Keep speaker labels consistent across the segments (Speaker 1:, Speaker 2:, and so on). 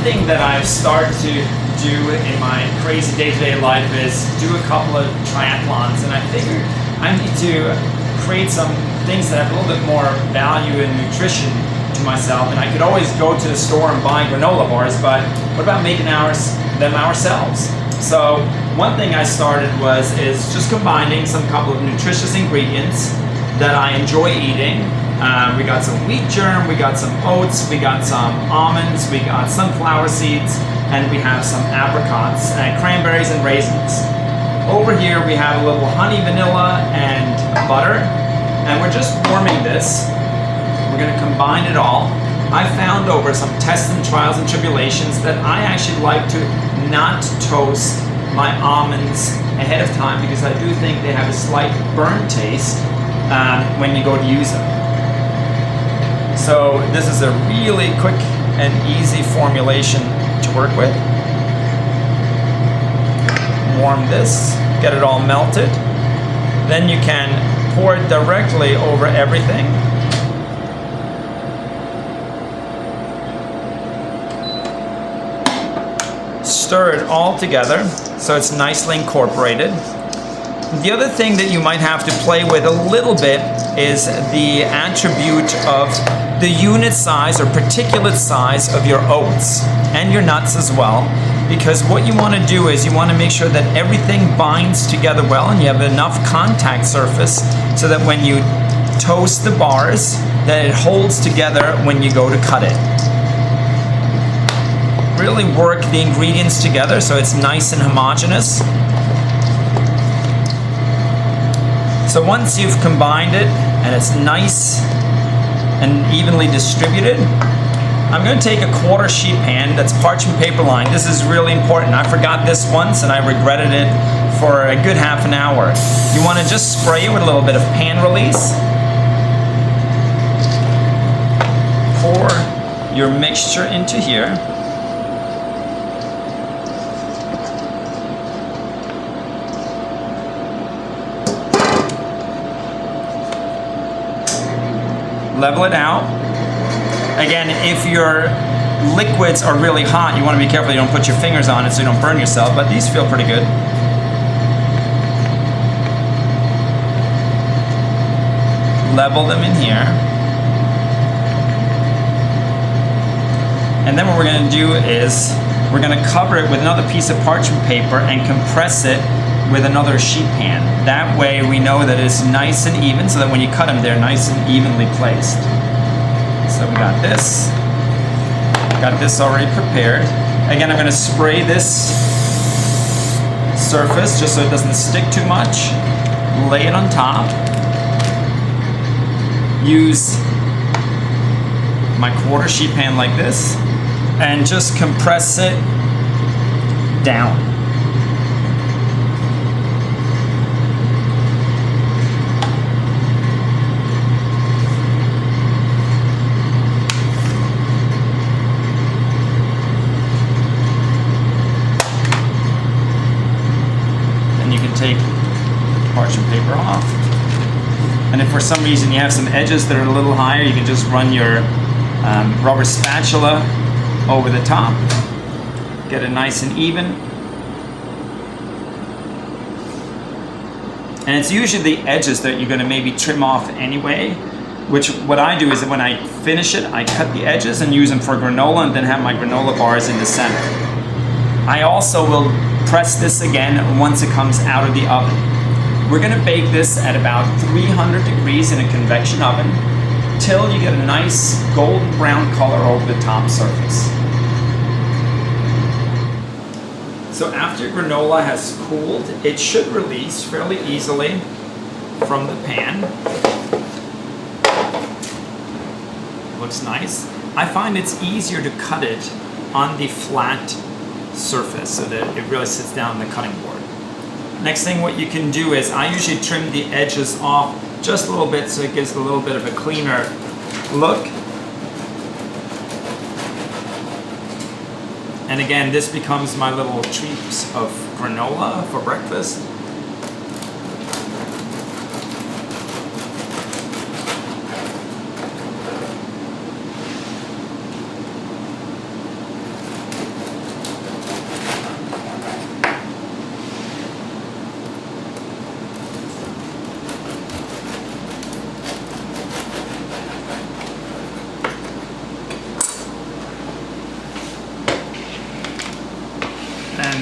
Speaker 1: thing that I've started to do in my crazy day-to-day life is do a couple of triathlons, and I figured I need to create some things that have a little bit more value and nutrition to myself. And I could always go to the store and buy granola bars, but what about making them ourselves? So one thing I started is just combining some couple of nutritious ingredients that I enjoy eating. We got some wheat germ, we got some oats, we got some almonds, we got sunflower seeds, and we have some apricots, cranberries and raisins. Over here we have a little honey, vanilla, and butter, and we're just warming this. We're going to combine it all. I found over some tests and trials and tribulations that I actually like to not toast my almonds ahead of time, because I do think they have a slight burnt taste when you go to use them. So this is a really quick and easy formulation to work with. Warm this, get it all melted. Then you can pour it directly over everything. Stir it all together so it's nicely incorporated. The other thing that you might have to play with a little bit is the attribute of the unit size or particulate size of your oats and your nuts as well, because what you want to do is you want to make sure that everything binds together well and you have enough contact surface so that when you toast the bars, that it holds together when you go to cut it. Really work the ingredients together so it's nice and homogeneous. So once you've combined it and it's nice and evenly distributed, I'm going to take a quarter sheet pan that's parchment paper lined. This is really important. I forgot this once and I regretted it for a good half an hour. You want to just spray it with a little bit of pan release. Pour your mixture into here. Level it out. Again, if your liquids are really hot, you want to be careful you don't put your fingers on it so you don't burn yourself, but these feel pretty good. Level them in here. And then what we're going to do is we're going to cover it with another piece of parchment paper and compress it with another sheet pan. That way we know that it's nice and even, so that when you cut them, they're nice and evenly placed. So we got this already prepared. Again, I'm going to spray this surface just so it doesn't stick too much. Lay it on top. Use my quarter sheet pan like this and just compress it down. Take parchment paper off, and if for some reason you have some edges that are a little higher, you can just run your rubber spatula over the top, get it nice and even. And it's usually the edges that you're going to maybe trim off anyway, which what I do is that when I finish it, I cut the edges and use them for granola, and then have my granola bars in the center. I also will press this again once it comes out of the oven. We're going to bake this at about 300 degrees in a convection oven till you get a nice golden brown color over the top surface. So after granola has cooled, it should release fairly easily from the pan. Looks nice. I find it's easier to cut it on the flat surface so that it really sits down on the cutting board. Next thing what you can do is I usually trim the edges off just a little bit so it gives a little bit of a cleaner look. And again, this becomes my little treats of granola for breakfast.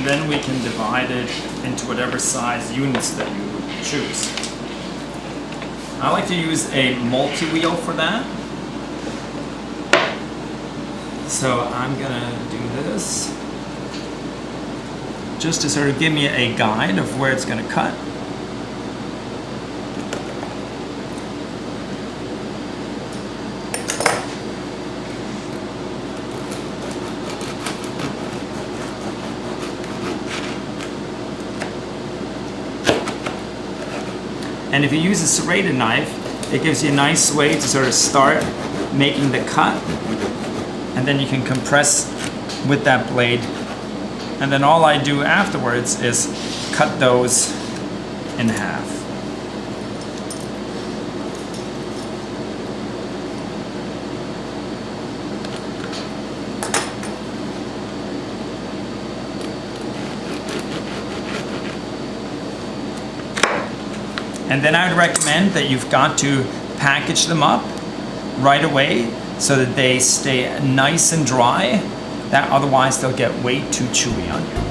Speaker 1: and then we can divide it into whatever size units that you choose. I like to use a multi-wheel for that. So I'm gonna do this just to sort of give me a guide of where it's gonna cut. And if you use a serrated knife, it gives you a nice way to sort of start making the cut, and then you can compress with that blade. And then all I do afterwards is cut those in half. And then I would recommend that you've got to package them up right away so that they stay nice and dry. That otherwise they'll get way too chewy on you.